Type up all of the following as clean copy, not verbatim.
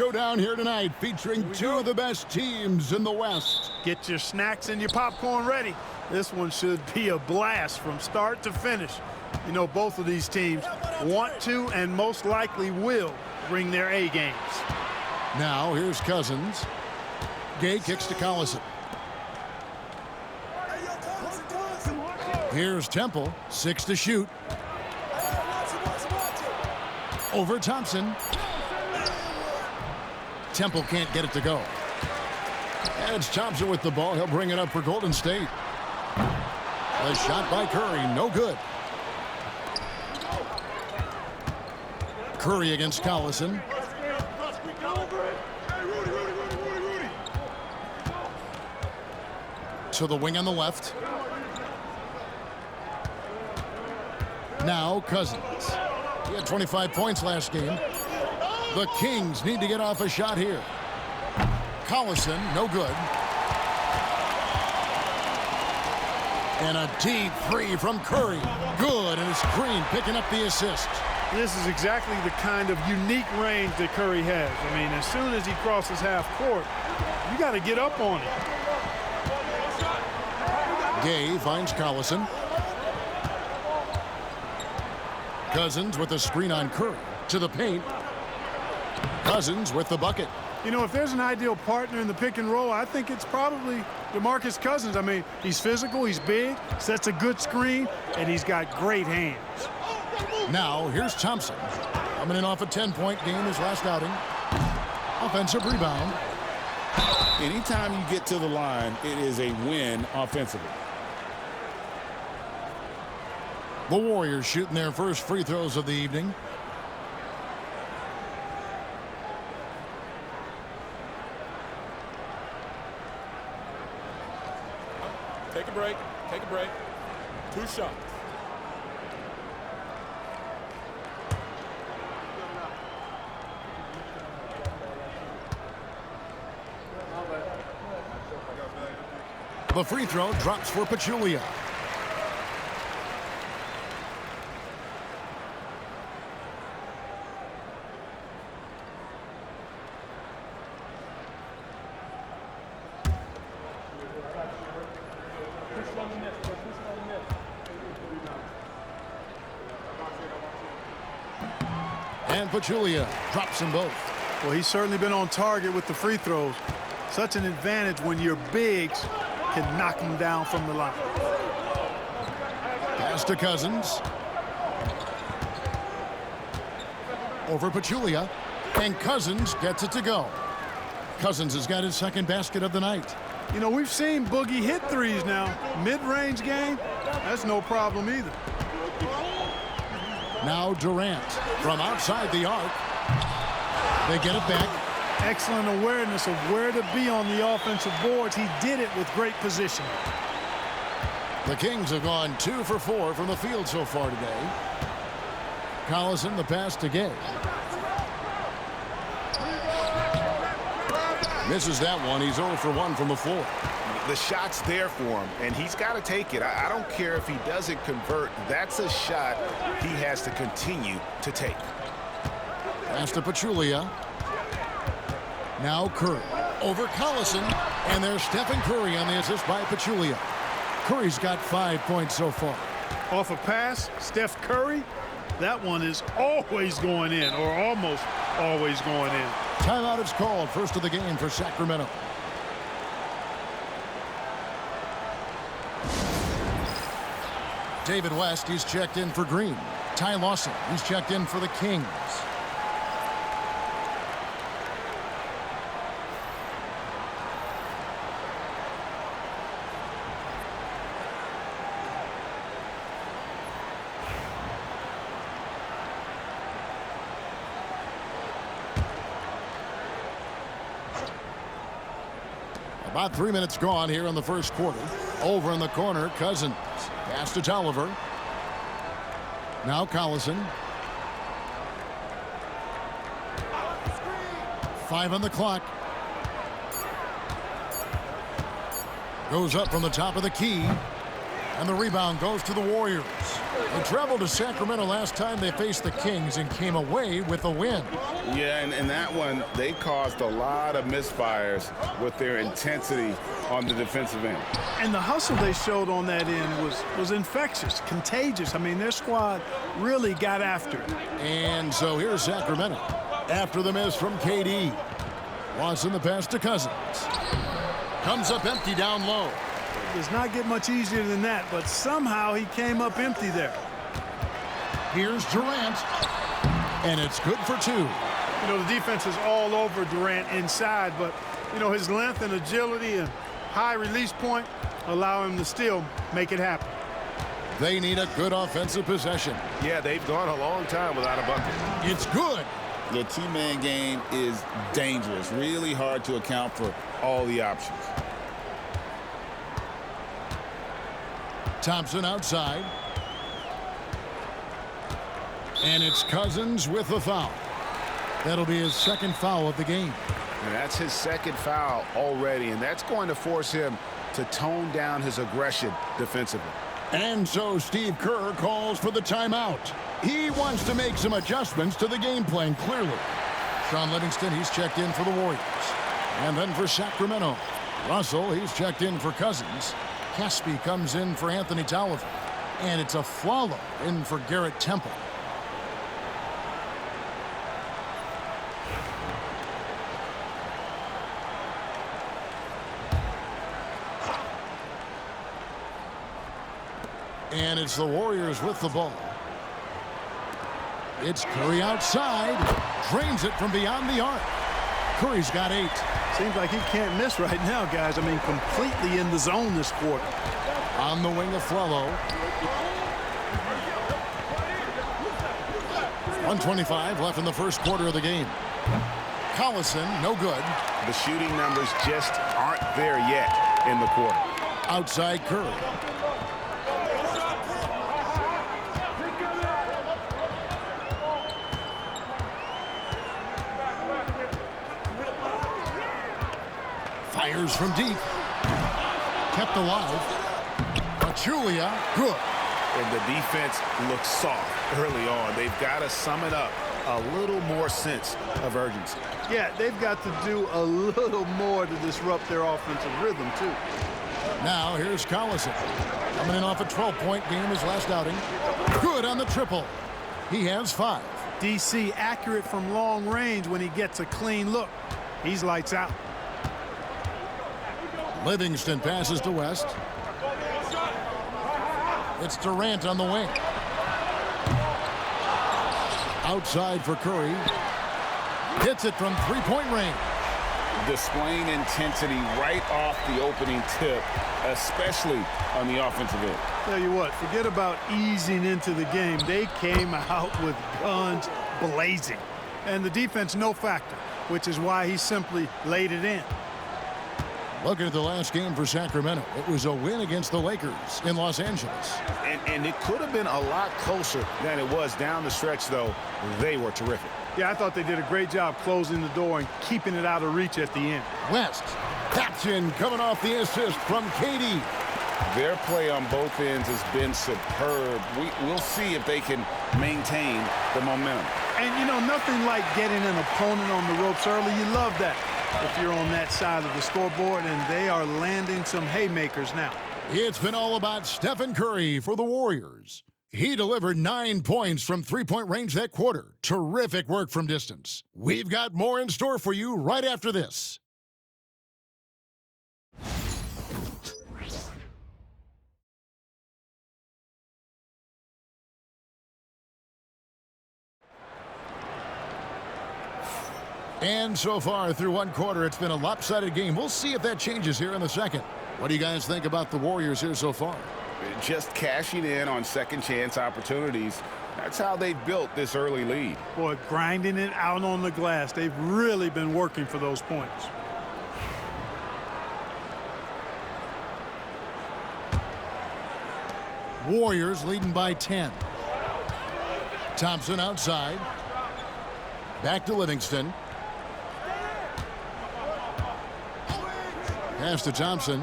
Go down here tonight featuring two of the best teams in the West. Get your snacks and your popcorn ready. This one should be a blast from start to finish. You know, both of these teams want to and most likely will bring their A games. Now here's Cousins. Gay kicks to Collison. Here's Temple, 6 to shoot. Over Thompson. Temple can't get it to go. And it's Thompson with the ball. He'll bring it up for Golden State. The shot by Curry, no good. Curry against Collison. To the wing on the left. Now Cousins. He had 25 points last game. The Kings need to get off a shot here. Collison, no good. And a deep three from Curry. Good, and it's Green picking up the assist. This is exactly the kind of unique range that Curry has. I mean, as soon as he crosses half court, you got to get up on it. Gay finds Collison. Cousins with a screen on Curry. To the paint. Cousins with the bucket. You know, if there's an ideal partner in the pick and roll, I think it's probably DeMarcus Cousins. I mean, he's physical, he's big, sets a good screen, and he's got great hands. Now, here's Thompson. Coming in off a 10-point game his last outing. Offensive rebound. Anytime you get to the line, it is a win offensively. The Warriors shooting their first free throws of the evening. Take a break. Take a break. 2 shots. The free throw drops for Pachulia. And Pachulia drops them both. Well, he's certainly been on target with the free throws. Such an advantage when your bigs can knock him down from the line. Pass to Cousins. Over Pachulia. And Cousins gets it to go. Cousins has got his second basket of the night. You know, we've seen Boogie hit threes now. Mid-range game, that's no problem either. Now Durant from outside the arc. They get it back. Excellent awareness of where to be on the offensive boards. He did it with great position. The Kings have gone 2 for 4 from the field so far today. Collison, the pass to Gay. Misses that one. He's 0 for 1 from the floor. The shot's there for him, and he's got to take it. I don't care if he doesn't convert. That's a shot he has to continue to take. Pass to Pachulia. Now Curry over Collison, and there's Stephen Curry on the assist by Pachulia. Curry's got 5 points so far. Off a pass, Steph Curry, that one is always going in, or almost always going in. Timeout is called. First of the game for Sacramento. David West, he's checked in for Green. Ty Lawson, he's checked in for the Kings. About 3 minutes gone here in the first quarter. Over in the corner, Cousins. Pass to Tolliver. Now Collison. 5 on the clock. Goes up from the top of the key. And the rebound goes to the Warriors. They traveled to Sacramento last time they faced the Kings and came away with a win. Yeah, and that one, they caused a lot of misfires with their intensity on the defensive end. And the hustle they showed on that end was infectious, contagious. I mean, their squad really got after it. And so here's Sacramento. After the miss from KD. Watson the pass to Cousins. Comes up empty down low. It does not get much easier than that, but somehow he came up empty there. Here's Durant. And it's good for two. You know, the defense is all over Durant inside, but, you know, his length and agility and high release point allow him to still make it happen. They need a good offensive possession. Yeah, they've gone a long time without a bucket. It's good. The two-man game is dangerous. Really hard to account for all the options. Thompson outside. And it's Cousins with the foul. That'll be his second foul of the game. And that's his second foul already, and that's going to force him to tone down his aggression defensively. And so Steve Kerr calls for the timeout. He wants to make some adjustments to the game plan, clearly. Sean Livingston, he's checked in for the Warriors. And then for Sacramento, Russell, he's checked in for Cousins. Caspi comes in for Anthony Tolliver. And it's a Flalo in for Garrett Temple. And it's the Warriors with the ball. It's Curry outside. Drains it from beyond the arc. Curry's got 8. Seems like he can't miss right now, guys. I mean, completely in the zone this quarter. On the wing of Flello. 1:25 left in the first quarter of the game. Collison, no good. The shooting numbers just aren't there yet in the quarter. Outside Curry. Fires from deep. Kept alive. Pachulia, good. And the defense looks soft early on. They've got to sum it up. A little more sense of urgency. Yeah, they've got to do a little more to disrupt their offensive rhythm, too. Now here's Collison. Coming in off a 12-point game his last outing. Good on the triple. He has 5. DC accurate from long range when he gets a clean look. He's lights out. Livingston passes to West. It's Durant on the wing. Outside for Curry. Hits it from three-point range. Displaying intensity right off the opening tip, especially on the offensive end. Tell you what, forget about easing into the game. They came out with guns blazing. And the defense, no factor, which is why he simply laid it in. Looking at the last game for Sacramento, it was a win against the Lakers in Los Angeles. And it could have been a lot closer than it was down the stretch, though. They were terrific. Yeah, I thought they did a great job closing the door and keeping it out of reach at the end. West, action coming off the assist from KD. Their play on both ends has been superb. We'll see if they can maintain the momentum. And, you know, nothing like getting an opponent on the ropes early. You love that if you're on that side of the scoreboard, and they are landing some haymakers now. It's been all about Stephen Curry for the Warriors. He delivered 9 points from three-point range that quarter. Terrific work from distance. We've got more in store for you right after this. And so far through one quarter, it's been a lopsided game. We'll see if that changes here in the second. What do you guys think about the Warriors here so far? Just cashing in on second chance opportunities. That's how they've built this early lead. Boy, grinding it out on the glass. They've really been working for those points. Warriors leading by 10. Thompson outside. Back to Livingston. Pass to Thompson.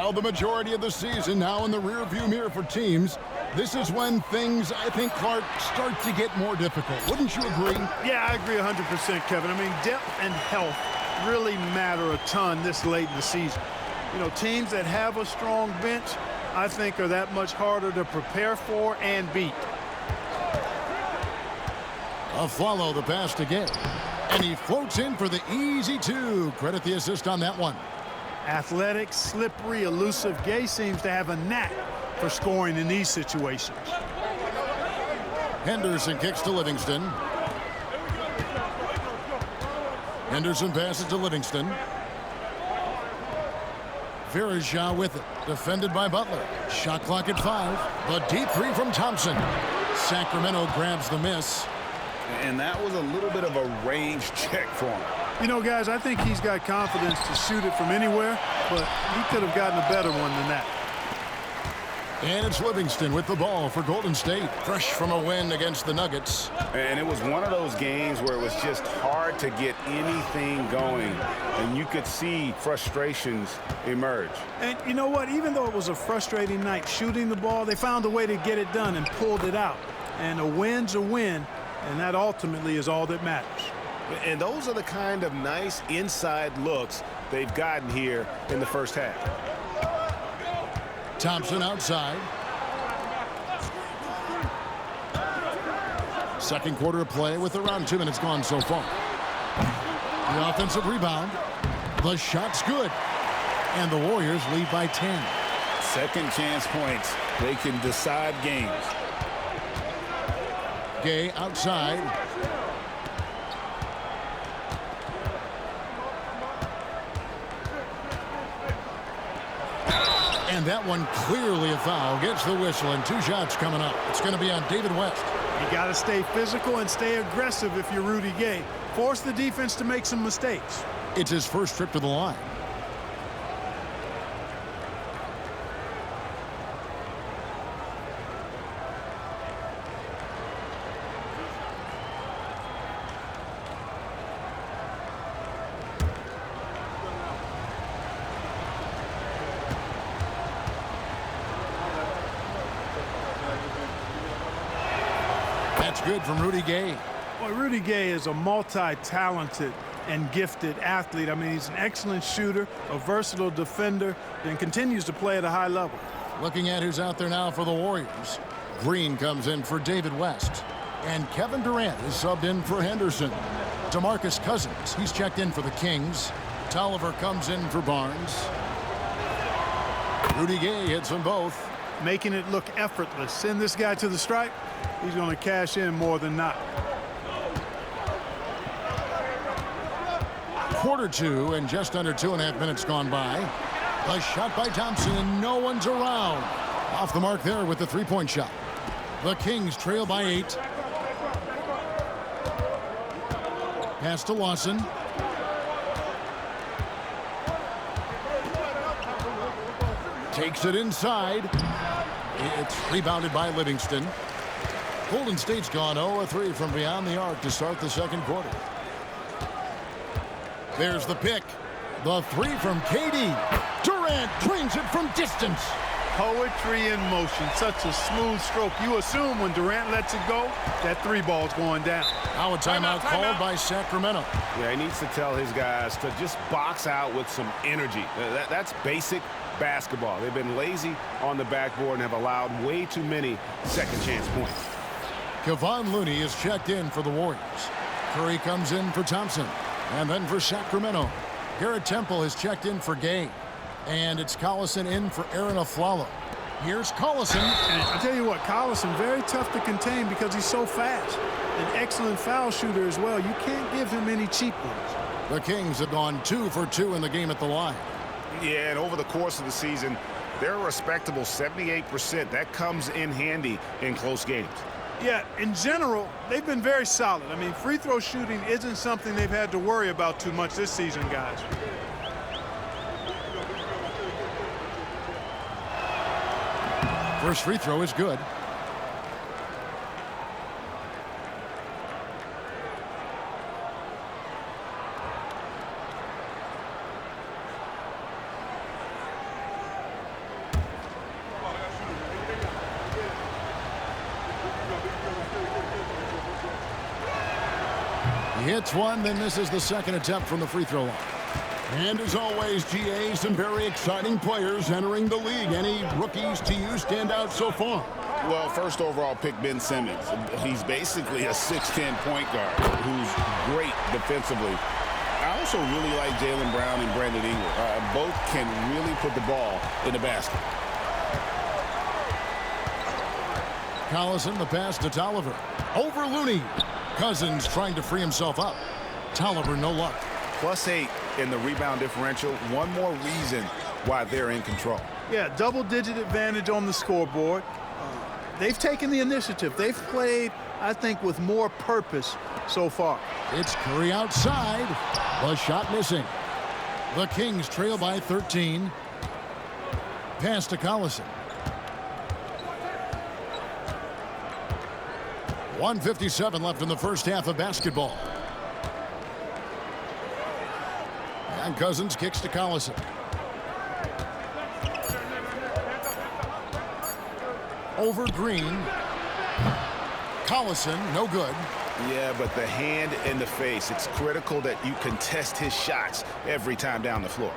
Well, the majority of the season now in the rearview mirror for teams. This is when things, I think, Clark, start to get more difficult. Wouldn't you agree? Yeah, I agree 100%, Kevin. I mean, depth and health really matter a ton this late in the season. You know, teams that have a strong bench, I think, are that much harder to prepare for and beat. Follow the pass to Gay. And he floats in for the easy two. Credit the assist on that one. Athletic, slippery, elusive. Gay seems to have a knack for scoring in these situations. Henderson kicks to Livingston. Henderson passes to Livingston. Verja with it. Defended by Butler. Shot clock at 5. The deep three from Thompson. Sacramento grabs the miss. And that was a little bit of a range check for him. You know, guys, I think he's got confidence to shoot it from anywhere, but he could have gotten a better one than that. And it's Livingston with the ball for Golden State. Fresh from a win against the Nuggets. And it was one of those games where it was just hard to get anything going. And you could see frustrations emerge. And you know what? Even though it was a frustrating night shooting the ball, they found a way to get it done and pulled it out. And a win's a win, and that ultimately is all that matters. And those are the kind of nice inside looks they've gotten here in the first half. Thompson outside. Second quarter of play with around 2 minutes gone so far. The offensive rebound. The shot's good. And the Warriors lead by 10. Second chance points. They can decide games. Gay outside. And that one clearly a foul. Gets the whistle and 2 shots coming up. It's going to be on David West. You got to stay physical and stay aggressive if you're Rudy Gay. Force the defense to make some mistakes. It's his first trip to the line. That's good from Rudy Gay. Well, Rudy Gay is a multi-talented and gifted athlete. I mean, he's an excellent shooter, a versatile defender, and continues to play at a high level. Looking at who's out there now for the Warriors. Green comes in for David West. And Kevin Durant is subbed in for Henderson. DeMarcus Cousins, he's checked in for the Kings. Tolliver comes in for Barnes. Rudy Gay hits them both. Making it look effortless. Send this guy to the stripe. He's going to cash in more than not. Quarter 2 and just under 2.5 minutes gone by. A shot by Thompson and no one's around. Off the mark there with the three-point shot. The Kings trail by 8. Pass to Lawson. Takes it inside. It's rebounded by Livingston. Golden State's gone 0-3 from beyond the arc to start the second quarter. There's the pick. The three from KD. Durant drains it from distance. Poetry in motion. Such a smooth stroke. You assume when Durant lets it go, that three ball's going down. Now a timeout called by Sacramento. Yeah, he needs to tell his guys to just box out with some energy. That's basic basketball. They've been lazy on the backboard and have allowed way too many second chance points. Kevon Looney is checked in for the Warriors. Curry comes in for Thompson. And then for Sacramento, Garrett Temple is checked in for Gay. And it's Collison in for Aaron Aflalo. Here's Collison. And I tell you what, Collison, very tough to contain because he's so fast. An excellent foul shooter as well. You can't give him any cheap ones. The Kings have gone 2 for 2 in the game at the line. Yeah, and over the course of the season, they're a respectable 78%. That comes in handy in close games. Yeah, in general, they've been very solid. I mean, free throw shooting isn't something they've had to worry about too much this season, guys. First free throw is good. He hits one, then misses the second attempt from the free throw line. And as always, GA, some very exciting players entering the league. Any rookies to you stand out so far? Well, first overall pick, Ben Simmons. He's basically a 6'10" point guard who's great defensively. I also really like Jaylen Brown and Brandon Ingram. Both can really put the ball in the basket. Collison, the pass to Tolliver. Over Looney. Cousins trying to free himself up. Tolliver, no luck. +8 in the rebound differential. One more reason why they're in control. Yeah, double-digit advantage on the scoreboard. They've taken the initiative. They've played, I think, with more purpose so far. It's Curry outside. The shot missing. The Kings trail by 13. Pass to Collison. 1:57 left in the first half of basketball. And Cousins kicks to Collison. Over Green. Collison, no good. Yeah, but the hand in the face, it's critical that you contest his shots every time down the floor.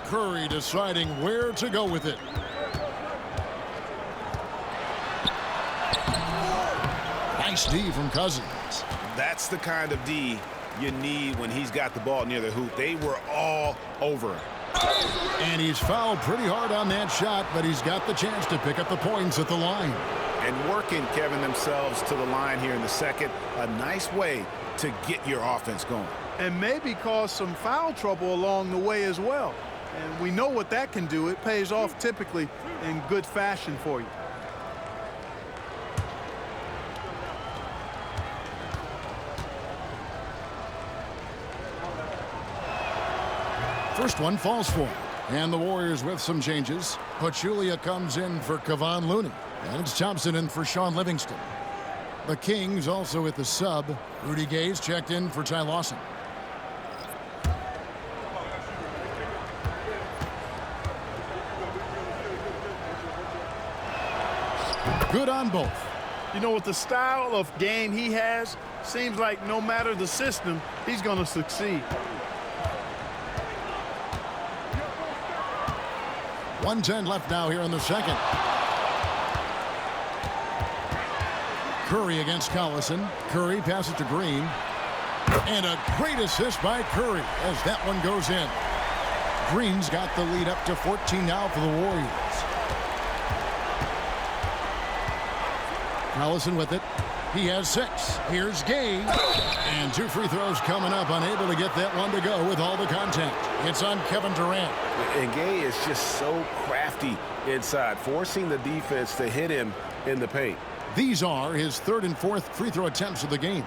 Curry deciding where to go with it. Nice D from Cousins. That's the kind of D you need when he's got the ball near the hoop. They were all over him. And he's fouled pretty hard on that shot, but he's got the chance to pick up the points at the line. And working, Kevin, themselves to the line here in the second. A nice way to get your offense going. And maybe cause some foul trouble along the way as well. And we know what that can do. It pays off typically in good fashion for you. First one falls for him. And the Warriors with some changes. Pachulia comes in for Kevon Looney. And it's Thompson in for Sean Livingston. The Kings also with the sub. Rudy Gay's checked in for Ty Lawson. Good on both. You know, with the style of game he has, seems like no matter the system, he's going to succeed. 1:10 left now here in the second. Curry against Collison. Curry passes to Green. And a great assist by Curry as that one goes in. Green's got the lead up to 14 now for the Warriors. Collison with it. He has 6. Here's Gay. And 2 free throws coming up. Unable to get that one to go with all the contact. It's on Kevin Durant. And Gay is just so crafty inside, forcing the defense to hit him in the paint. These are his 3rd and 4th free throw attempts of the game.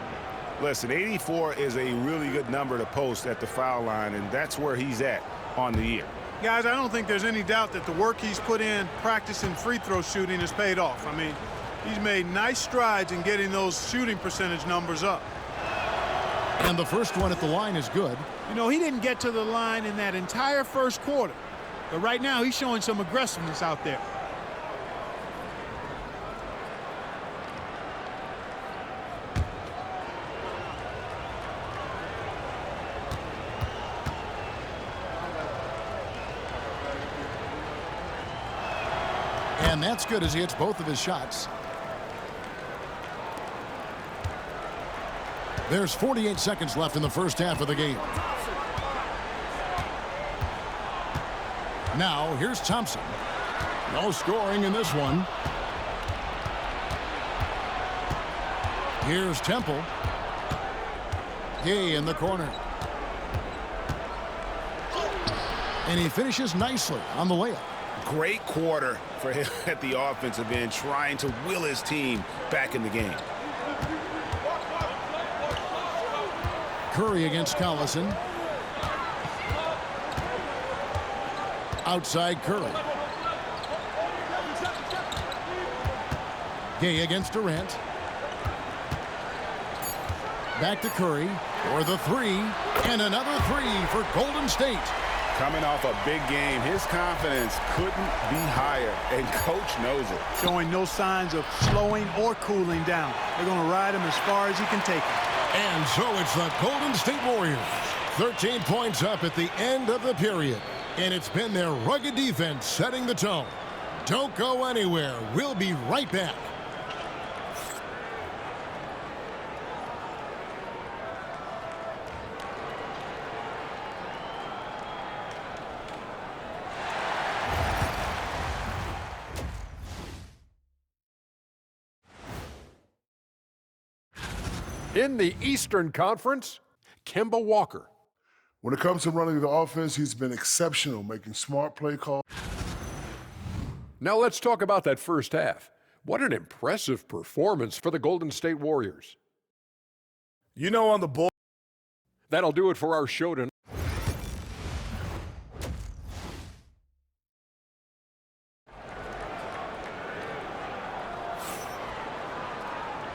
Listen, 84 is a really good number to post at the foul line, and that's where he's at on the year. Guys, I don't think there's any doubt that the work he's put in practicing free throw shooting has paid off. I mean, he's made nice strides in getting those shooting percentage numbers up. And the first one at the line is good. You know, he didn't get to the line in that entire first quarter. But right now, he's showing some aggressiveness out there. And that's good as he hits both of his shots. There's 48 seconds left in the first half of the game. Now, here's Thompson. No scoring in this one. Here's Temple. Gay in the corner. And he finishes nicely on the layup. Great quarter for him at the offensive end, trying to will his team back in the game. Curry against Collison. Outside Curry. Gay against Durant. Back to Curry for the 3. And another 3 for Golden State. Coming off a big game, his confidence couldn't be higher, and coach knows it. Showing no signs of slowing or cooling down. They're going to ride him as far as he can take him. And so it's the Golden State Warriors. 13 points up at the end of the period. And it's been their rugged defense setting the tone. Don't go anywhere. We'll be right back. In the Eastern Conference, Kemba Walker. When it comes to running the offense, he's been exceptional, making smart play calls. Now let's talk about that first half. What an impressive performance for the Golden State Warriors. You know, on the ball. That'll do it for our show tonight.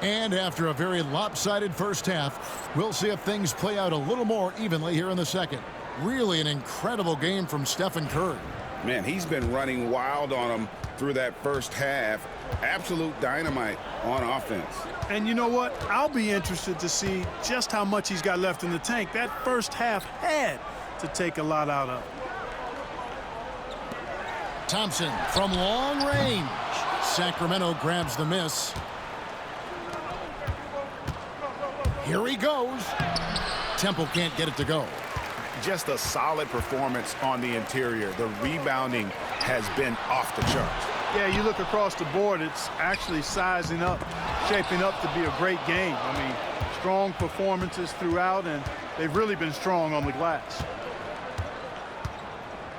And after a very lopsided first half, we'll see if things play out a little more evenly here in the second. Really an incredible game from Stephen Curry. Man, he's been running wild on him through that first half. Absolute dynamite on offense. And you know what? I'll be interested to see just how much he's got left in the tank. That first half had to take a lot out of. Thompson from long range. Sacramento grabs the miss. Here he goes. Temple can't get it to go. Just a solid performance on the interior. The rebounding has been off the charts. Yeah, you look across the board, it's actually sizing up, shaping up to be a great game. I mean, strong performances throughout, and they've really been strong on the glass.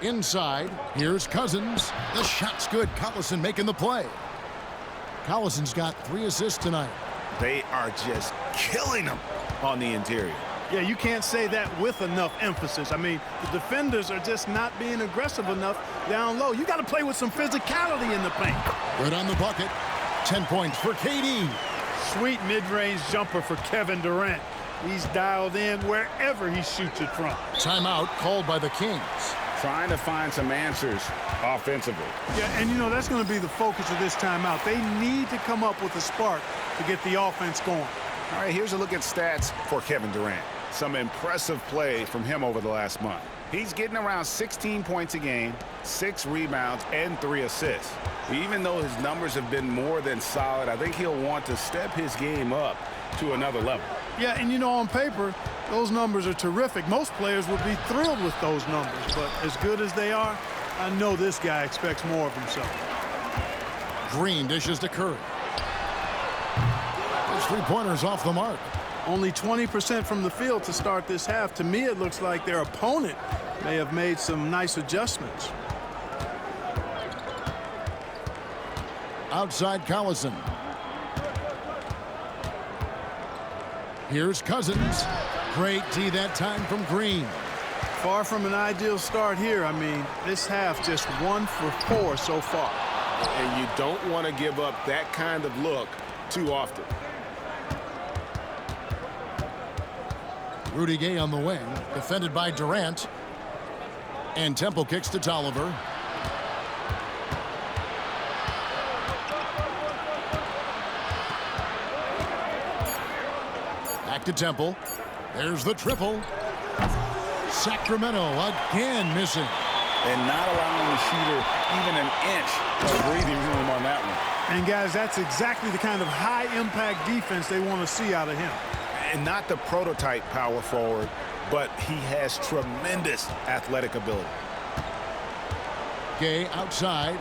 Inside, here's Cousins. The shot's good. Collison making the play. Collison's got 3 assists tonight. They are just killing them on the interior. Yeah, you can't say that with enough emphasis. I mean, the defenders are just not being aggressive enough down low. You got to play with some physicality in the paint. Good on the bucket. 10 points for KD. Sweet mid-range jumper for Kevin Durant. He's dialed in wherever he shoots it from. Timeout called by the Kings. Trying to find some answers offensively. Yeah, and you know, that's going to be the focus of this timeout. They need to come up with a spark to get the offense going. All right, here's a look at stats for Kevin Durant. Some impressive play from him over the last month. He's getting around 16 points a game, 6 rebounds, and 3 assists. Even though his numbers have been more than solid, I think he'll want to step his game up to another level. Yeah, and you know, on paper, those numbers are terrific. Most players would be thrilled with those numbers, but as good as they are, I know this guy expects more of himself. Green dishes to Curry. His 3-pointers off the mark. Only 20% from the field to start this half. To me, it looks like their opponent may have made some nice adjustments. Outside Collison. Here's Cousins. Great D that time from Green. Far from an ideal start here. I mean, this half just 1 for 4 so far. And you don't want to give up that kind of look too often. Rudy Gay on the wing, defended by Durant. And Temple kicks to Tolliver. Back to Temple. There's the triple. Sacramento again missing. And not allowing the shooter even an inch of breathing room on that one. And guys, that's exactly the kind of high-impact defense they want to see out of him. And not the prototype power forward, but he has tremendous athletic ability. Gay outside.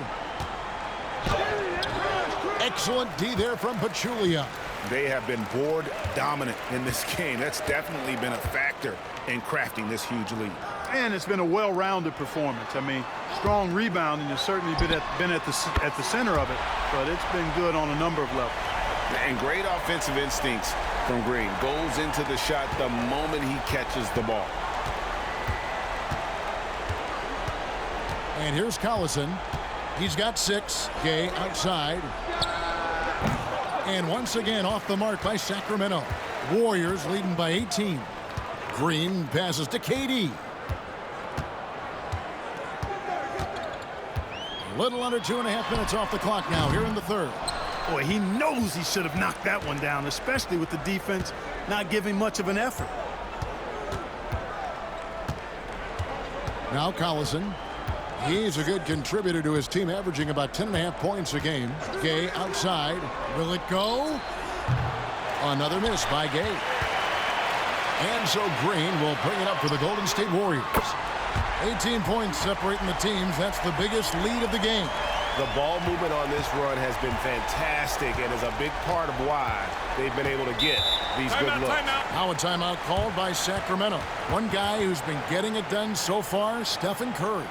Excellent D there from Pachulia. They have been board dominant in this game. That's definitely been a factor in crafting this huge lead. And it's been a well-rounded performance. I mean, strong rebounding has certainly been at the center of it, but it's been good on a number of levels. And great offensive instincts from Green. Goes into the shot the moment he catches the ball. And here's Collison. He's got 6. Gay outside. And once again off the mark by Sacramento. Warriors leading by 18. Green passes to KD. Little under 2.5 minutes off the clock now here in the third. Boy, he knows he should have knocked that one down, especially with the defense not giving much of an effort. Now Collison. He's a good contributor to his team, averaging about 10.5 points a game. Gay outside. Will it go? Another miss by Gay. And so Green will bring it up for the Golden State Warriors. 18 points separating the teams. That's the biggest lead of the game. The ball movement on this run has been fantastic and is a big part of why they've been able to get these good looks. Now a timeout called by Sacramento. One guy who's been getting it done so far, Stephen Curry.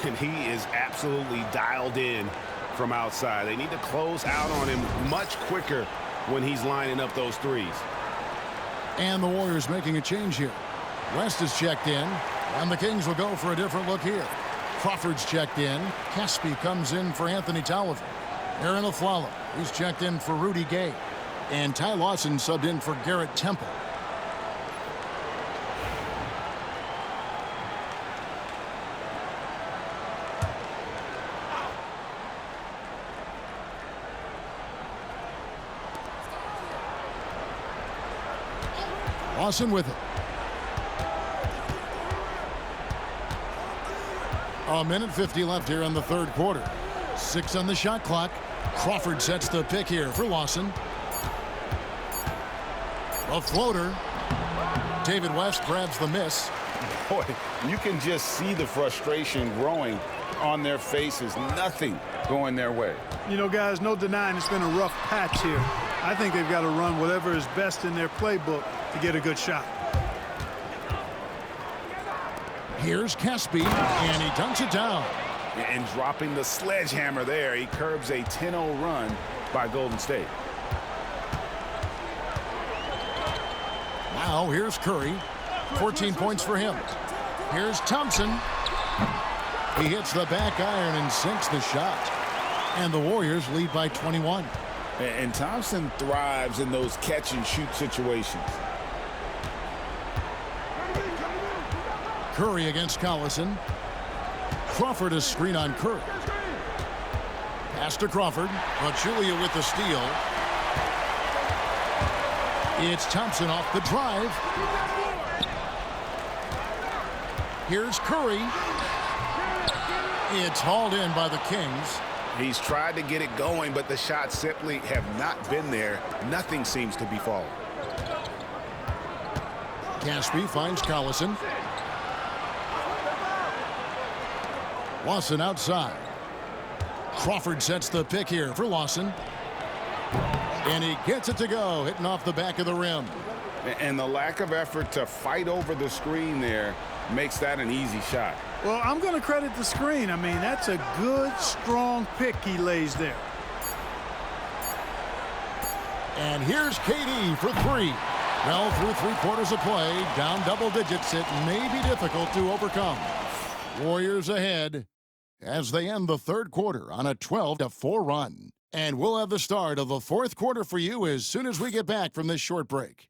And he is absolutely dialed in from outside. They need to close out on him much quicker when he's lining up those threes. And the Warriors making a change here. West is checked in, and the Kings will go for a different look here. Crawford's checked in. Caspi comes in for Anthony Tolliver. Aaron Aflalo, he's checked in for Rudy Gay. And Ty Lawson subbed in for Garrett Temple. Lawson with it. A minute 50 left here in the third quarter. 6 on the shot clock. Crawford sets the pick here for Lawson. A floater. David West grabs the miss. Boy, you can just see the frustration growing on their faces. Nothing going their way. You know, guys, no denying it's been a rough patch here. I think they've got to run whatever is best in their playbook to get a good shot. Here's Caspi, and he dunks it down. And dropping the sledgehammer there, he curbs a 10-0 run by Golden State. Now here's Curry. 14 points for him. Here's Thompson. He hits the back iron and sinks the shot. And the Warriors lead by 21. And Thompson thrives in those catch-and-shoot situations. Curry against Collison. Crawford a screen on Curry. Pass to Crawford. Pachulia with the steal. It's Thompson off the drive. Here's Curry. It's hauled in by the Kings. He's tried to get it going, but the shots simply have not been there. Nothing seems to be falling. Caspi finds Collison. Lawson outside. Crawford sets the pick here for Lawson. And he gets it to go, hitting off the back of the rim. And the lack of effort to fight over the screen there makes that an easy shot. Well, I'm going to credit the screen. I mean, that's a good, strong pick he lays there. And here's KD for three. Well, through 3/4 of play, down double digits, it may be difficult to overcome. Warriors ahead as they end the third quarter on a 12-4 run. And we'll have the start of the fourth quarter for you as soon as we get back from this short break.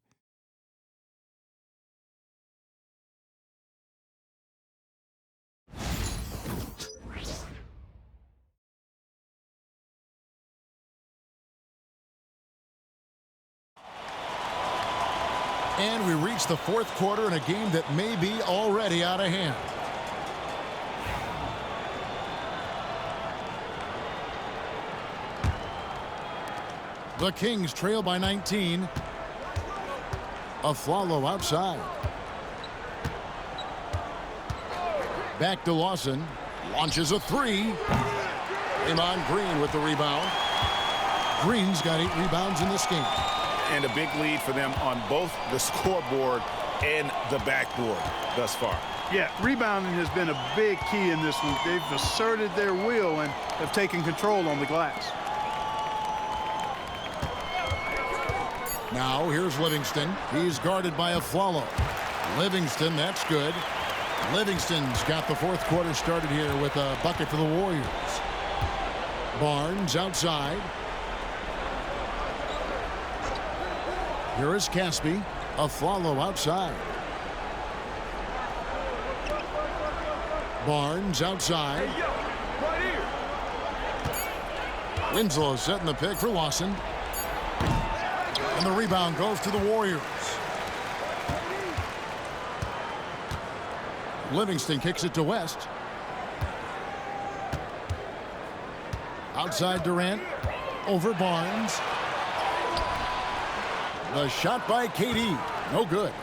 And we reach the fourth quarter in a game that may be already out of hand. The Kings trail by 19. Aflalo outside. Back to Lawson. Launches a three. Draymond Green with the rebound. Green's got 8 rebounds in this game. And a big lead for them on both the scoreboard and the backboard thus far. Yeah, rebounding has been a big key in this one. They've asserted their will and have taken control on the glass. Now here's Livingston. He's guarded by Aflalo. Livingston, that's good. Livingston's got the fourth quarter started here with a bucket for the Warriors. Barnes outside. Here is Caspi. Aflalo outside. Barnes outside. Winslow setting the pick for Lawson. And the rebound goes to the Warriors. Livingston kicks it to West. Outside Durant. Over Barnes. The shot by KD. No good.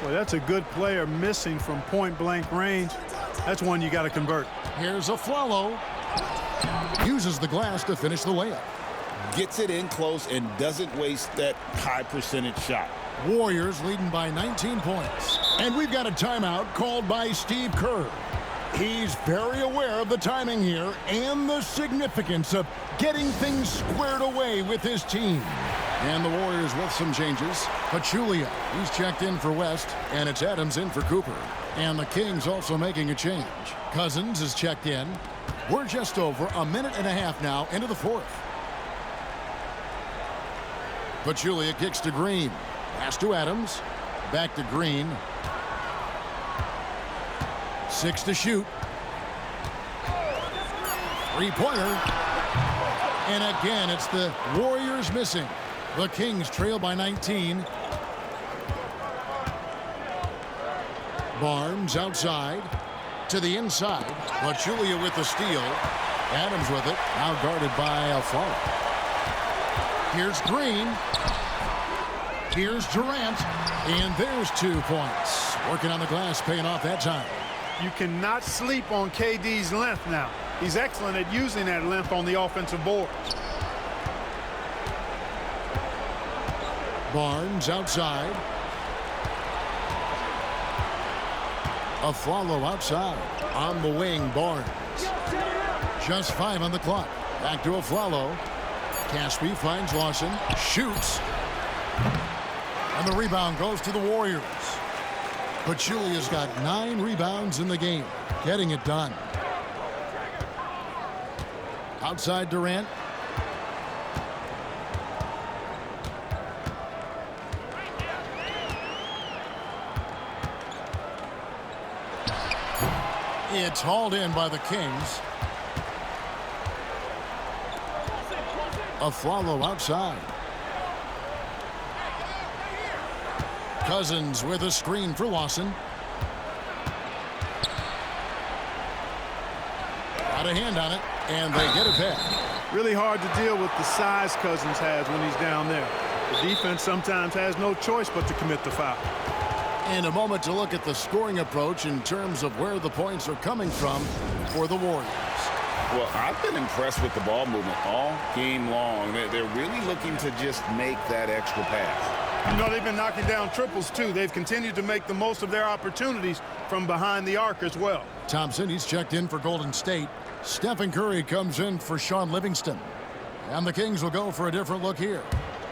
Well, that's a good player missing from point-blank range. That's one you got to convert. Here's Afflalo. Uses the glass to finish the layup. Gets it in close and doesn't waste that high percentage shot. Warriors leading by 19 points. And we've got a timeout called by Steve Kerr. He's very aware of the timing here and the significance of getting things squared away with his team. And the Warriors with some changes. Pachulia, he's checked in for West, and it's Adams in for Cooper. And the Kings also making a change. Cousins is checked in. We're just over a minute and a half now into the fourth. Pachulia kicks to Green. Pass to Adams. Back to Green. 6 to shoot. Three-pointer. And again, it's the Warriors missing. The Kings trail by 19. Barnes outside. To the inside. Pachulia with the steal. Adams with it. Now guarded by Afflalo. Here's Green. Here's Durant. And there's 2 points. Working on the glass, paying off that time. You cannot sleep on KD's length now. He's excellent at using that length on the offensive boards. Barnes outside. Afflalo outside. On the wing, Barnes. Just 5 on the clock. Back to Afflalo. Caspi finds Lawson. Shoots. And the rebound goes to the Warriors. Pachulia's got 9 rebounds in the game. Getting it done. Outside Durant. It's hauled in by the Kings. Afflalo outside. Cousins with a screen for Lawson. Got a hand on it, and they get it back. Really hard to deal with the size Cousins has when he's down there. The defense sometimes has no choice but to commit the foul. And a moment to look at the scoring approach in terms of where the points are coming from for the Warriors. Well, I've been impressed with the ball movement all game long. They're really looking to just make that extra pass. You know, they've been knocking down triples, too. They've continued to make the most of their opportunities from behind the arc as well. Thompson, he's checked in for Golden State. Stephen Curry comes in for Sean Livingston. And the Kings will go for a different look here.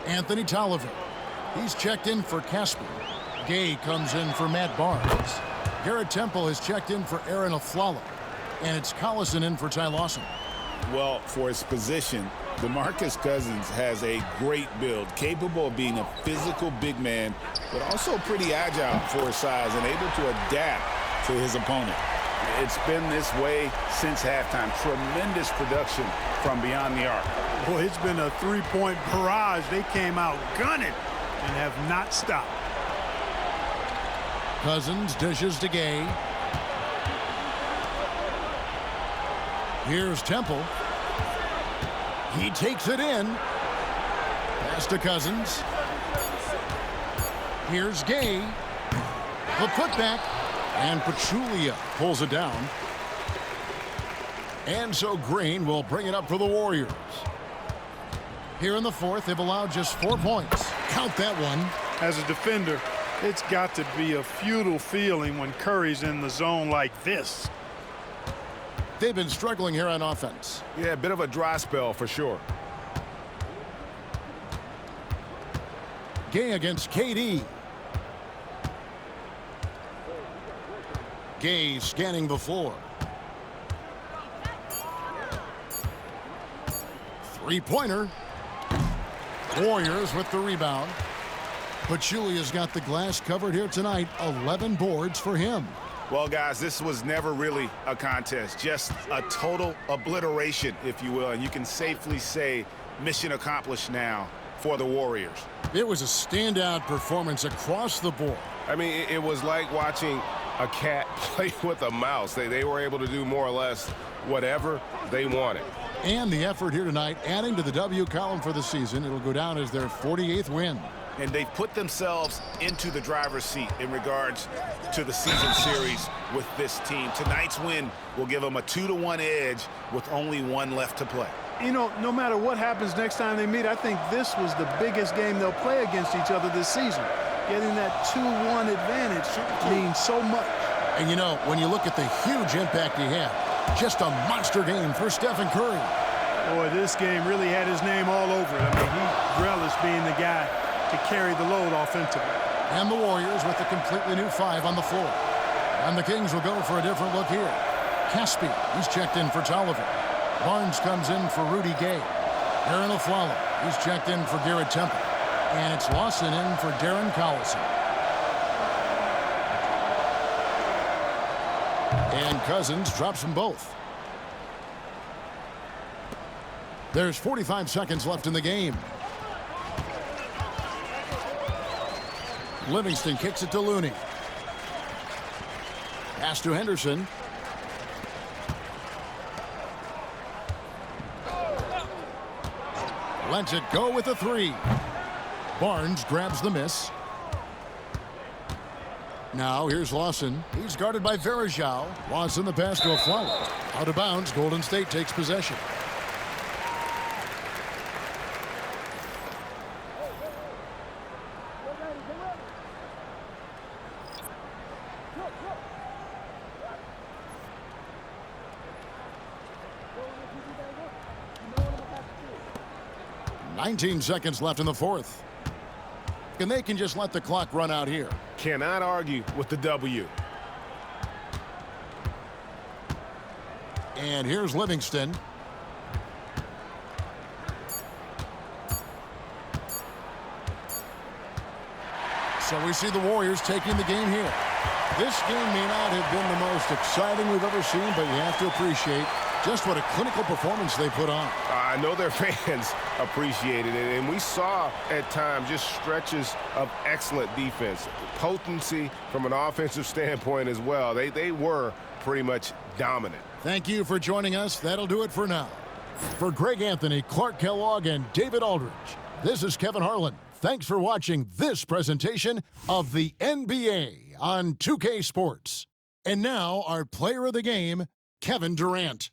Anthony Tolliver, he's checked in for Casper. Gay comes in for Matt Barnes. Garrett Temple has checked in for Aaron Afflalo. And it's Collison in for Ty Lawson. Well, for his position, DeMarcus Cousins has a great build, capable of being a physical big man, but also pretty agile for his size and able to adapt to his opponent. It's been this way since halftime. Tremendous production from beyond the arc. Boy, it's been a three-point barrage. They came out gunning and have not stopped. Cousins dishes to Gay. Here's Temple. He takes it in. Pass to Cousins. Here's Gay. The putback. And Pachulia pulls it down. And so Green will bring it up for the Warriors. Here in the fourth, they've allowed just 4 points. Count that one. As a defender, it's got to be a futile feeling when Curry's in the zone like this. They've been struggling here on offense. Yeah, a bit of a dry spell for sure. Gay against KD. Gay scanning the floor. Three-pointer. Warriors with the rebound. Pachulia's got the glass covered here tonight. 11 boards for him. Well, guys, this was never really a contest, just a total obliteration, if you will. And you can safely say mission accomplished now for the Warriors. It was a standout performance across the board. I mean, it was like watching a cat play with a mouse. They were able to do more or less whatever they wanted. And the effort here tonight, adding to the W column for the season. It'll go down as their 48th win. And they've put themselves into the driver's seat in regards to the season series with this team. Tonight's win will give them a 2-1 edge with only one left to play. You know, no matter what happens next time they meet, I think this was the biggest game they'll play against each other this season. Getting that 2-1 advantage means so much. And you know, when you look at the huge impact he had, just a monster game for Stephen Curry. Boy, this game really had his name all over it. I mean, he relished being the guy to carry the load offensively. And the Warriors with a completely new 5 on the floor. And the Kings will go for a different look here. Caspi, he's checked in for Tolliver. Barnes comes in for Rudy Gay. Aaron Aflalo, he's checked in for Garrett Temple. And it's Lawson in for Darren Collison. And Cousins drops them both. There's 45 seconds left in the game. Livingston kicks it to Looney. Pass to Henderson. Lets it go with a 3. Barnes grabs the miss. Now here's Lawson. He's guarded by Verajao. Lawson the pass to Aflalo. Out of bounds. Golden State takes possession. $19 seconds left in the fourth. And they can just let the clock run out here. Cannot argue with the W. And here's Livingston. So we see the Warriors taking the game here. This game may not have been the most exciting we've ever seen, but you have to appreciate just what a clinical performance they put on. I know their fans appreciated it, and we saw at times just stretches of excellent defense. Potency from an offensive standpoint as well. They were pretty much dominant. Thank you for joining us. That'll do it for now. For Greg Anthony, Clark Kellogg, and David Aldridge, this is Kevin Harlan. Thanks for watching this presentation of the NBA on 2K Sports. And now our player of the game, Kevin Durant.